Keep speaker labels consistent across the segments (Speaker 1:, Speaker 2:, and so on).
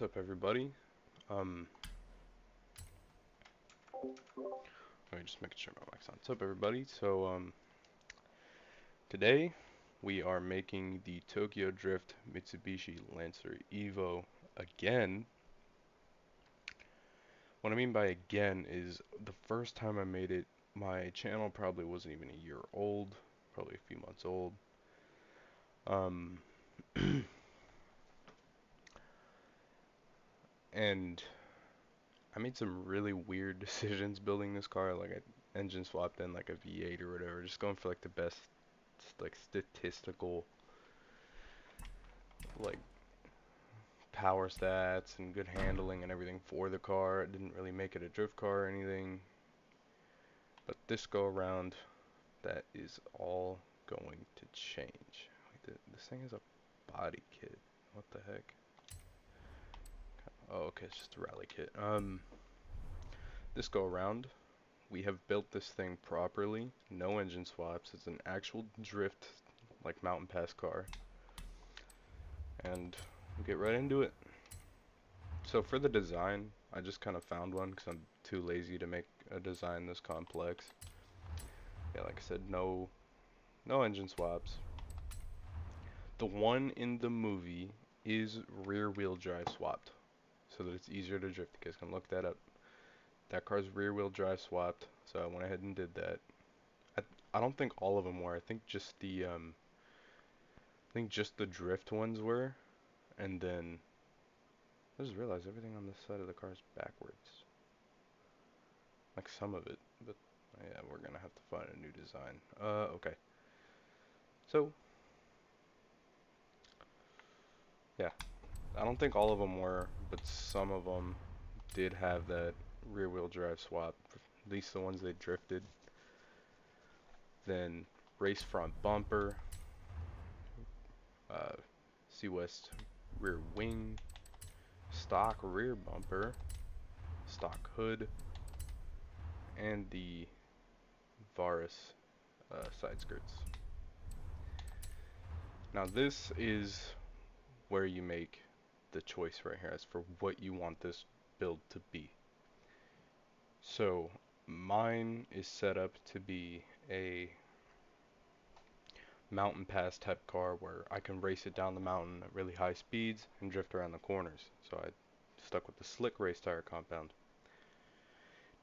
Speaker 1: What's up, everybody? Um, Let me just making sure my mic's on. What's up, everybody? Today we are making the Tokyo Drift Mitsubishi Lancer Evo again. What I mean by again is the first time I made it, my channel probably wasn't even a year old, probably a few months old. Um, and I made some really weird decisions building this car. Like I engine swapped in like a V8 or whatever, just going for like the best like statistical like power stats and good handling and everything for the car. It didn't really make it a drift car or anything. But this go around, that is all going to change. Wait, this thing is a body kit. What the heck? Oh, okay, it's just a rally kit. This go around, we have built this thing properly. No engine swaps. It's an actual drift, like mountain pass car. And we'll get right into it. So for the design, I just kind of found one because I'm too lazy to make a design this complex. Yeah, like I said, no engine swaps. The one in the movie is rear wheel drive swapped, so that it's easier to drift. You guys can look that up. That car's rear wheel drive swapped, so I went ahead and did that. I don't think all of them were. I think just the drift ones were, and then I just realized everything on this side of the car is backwards. Like some of it, but yeah, we're gonna have to find a new design. Okay. So, yeah, I don't think all of them were, but some of them did have that rear wheel drive swap, at least the ones they drifted. Then race front bumper, uh, C-West rear wing, stock rear bumper, stock hood, and the Varus side skirts. Now this is where you make the choice right here as for what you want this build to be. So mine is set up to be a mountain pass type car where I can race it down the mountain at really high speeds and drift around the corners. So I stuck with the slick race tire compound.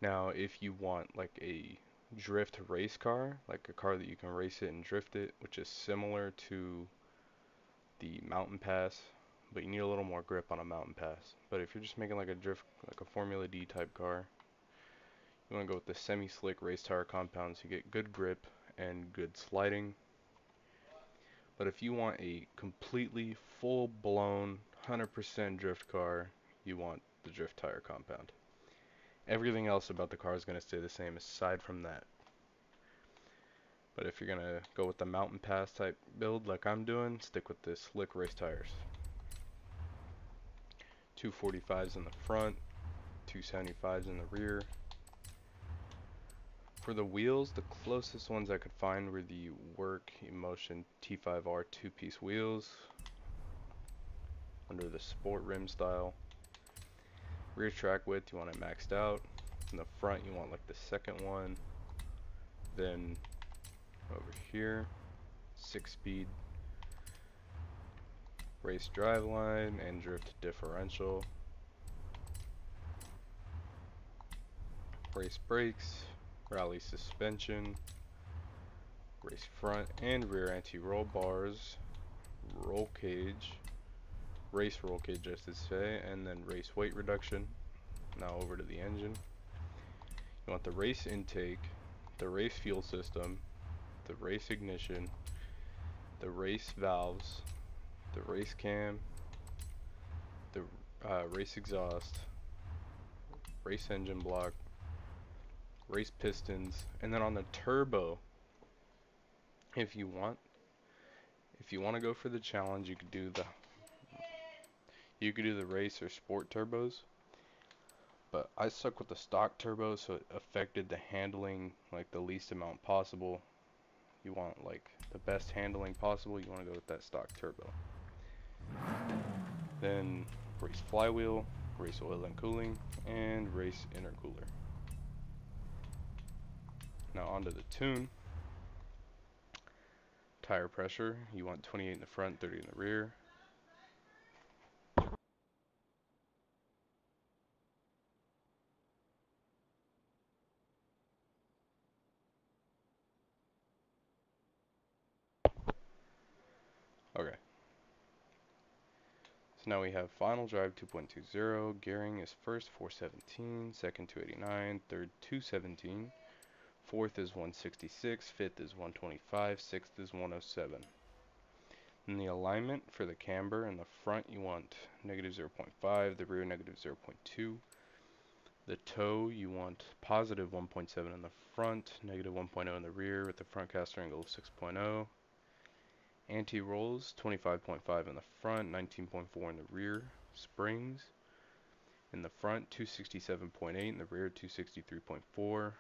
Speaker 1: Now if you want like a drift race car, like a car that you can race it and drift it, which is similar to the mountain pass, but you need a little more grip on a mountain pass. But if you're just making like a drift, like a Formula D type car, you want to go with the semi-slick race tire compound so you get good grip and good sliding. But if you want a completely full-blown 100% drift car, you want the drift tire compound. Everything else about the car is going to stay the same aside from that. But if you're going to go with the mountain pass type build like I'm doing, stick with the slick race tires. 245s in the front, 275s in the rear. For the wheels, the closest ones I could find were the Work Emotion T5R two-piece wheels under the sport rim style. Rear track width, you want it maxed out. In the front, you want like the second one. Then over here, 6-speed race driveline and drift differential. Race brakes, rally suspension, race front and rear anti-roll bars, roll cage, race roll cage I should say, and then race weight reduction. Now over to the engine. You want the race intake, the race fuel system, the race ignition, the race valves, the race cam, the race exhaust, race engine block, race pistons, and then on the turbo, if you want to go for the challenge, you could do the race or sport turbos. But I stuck with the stock turbo, so it affected the handling like the least amount possible. You want like the best handling possible, you want to go with that stock turbo. Then race flywheel, race oil and cooling, and race intercooler. Now onto the tune. Tire pressure, you want 28 in the front, 30 in the rear. Okay. So now we have final drive 2.20, gearing is first 417, second 289, third 217, fourth is 166, fifth is 125, sixth is 107. In the alignment for the camber in the front you want negative 0.5, the rear negative 0.2. The toe you want positive 1.7 in the front, negative 1.0 in the rear with the front caster angle of 6.0. Anti-rolls 25.5 in the front, 19.4 in the rear. Springs in the front 267.8, in the rear 263.4.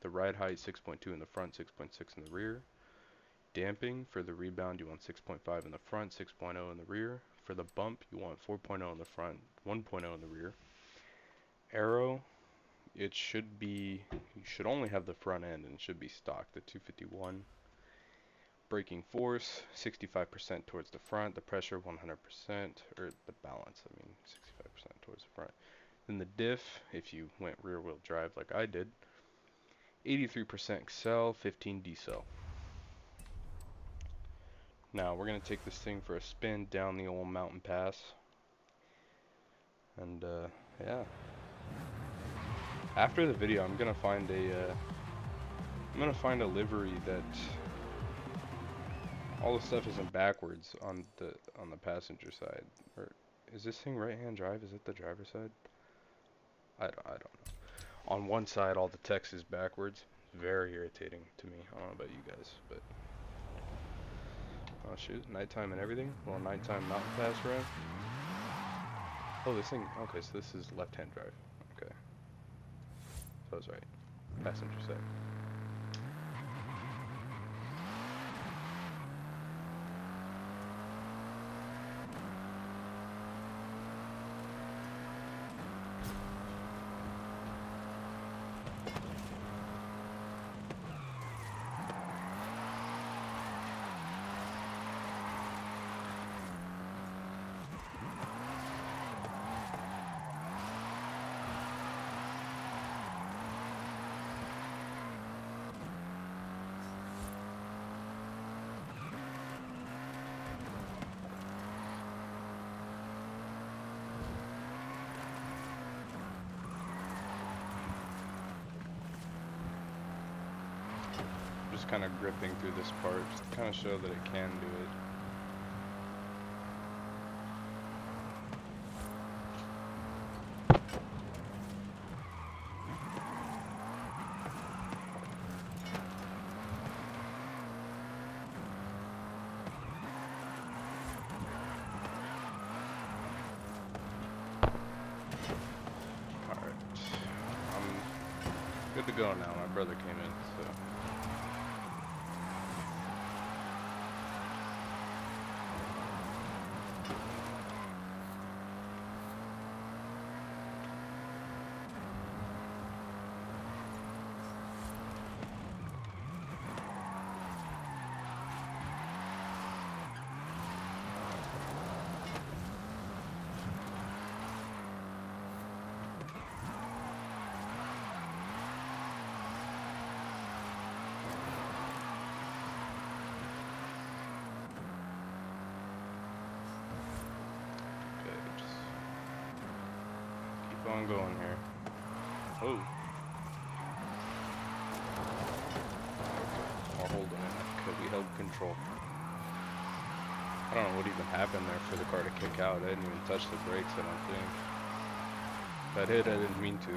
Speaker 1: The ride height 6.2 in the front, 6.6 in the rear. Damping for the rebound you want 6.5 in the front, 6.0 in the rear. For the bump you want 4.0 in the front, 1.0 in the rear. Aero, it should be, you should only have the front end and it should be stock, the 251. Braking force 65% towards the front, the pressure 100%, or the balance, I mean 65% towards the front. Then the diff, if you went rear wheel drive like I did, 83% accel, 15 decel. Now we're going to take this thing for a spin down the old mountain pass. And yeah. After the video I'm going to find a livery that all the stuff isn't backwards on the passenger side. Or is this thing right hand drive? Is it the driver's side? I don't know. On one side all the text is backwards. Very irritating to me. I don't know about you guys, but oh shoot, nighttime and everything. Well, nighttime mountain pass run. Oh, this thing. Okay, so this is left-hand drive. Okay, so I was right. Passenger side. Just kind of gripping through this part, just to kind of show that it can do it. Alright, I'm good to go now. My brother came in, so. On going here. Oh. Okay. I'll hold on because we held control. I don't know what even happened there for the car to kick out. I didn't even touch the brakes, I don't think. If I did, I didn't mean to.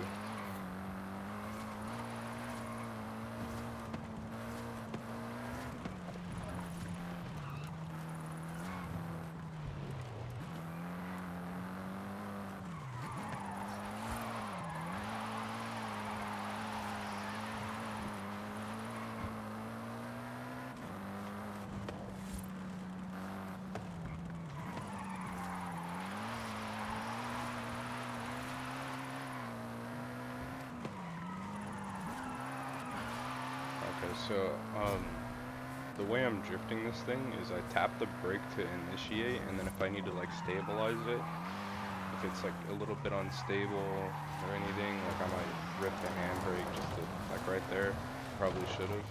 Speaker 1: So, the way I'm drifting this thing is I tap the brake to initiate, and then if I need to like stabilize it, if it's like a little bit unstable or anything, like I might rip the handbrake just to, like right there, probably should have.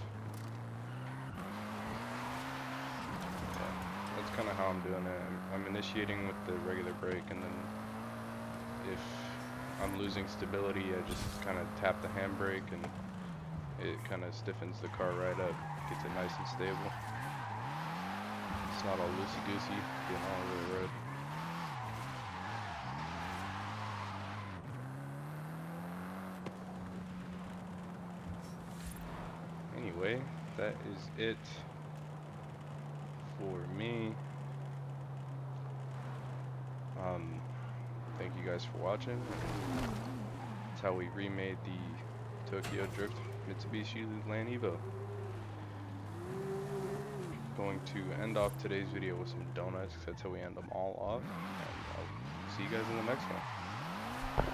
Speaker 1: Yeah, that's kind of how I'm doing it. I'm initiating with the regular brake, and then if I'm losing stability, I just kind of tap the handbrake and it kind of stiffens the car right up, gets it nice and stable. It's not all loosey-goosey, getting all over the road. Anyway, that is it for me. Thank you guys for watching. That's how we remade the Tokyo Drift Mitsubishi Lan Evo. Going to end off today's video with some donuts, because that's how we end them all off. And I'll see you guys in the next one.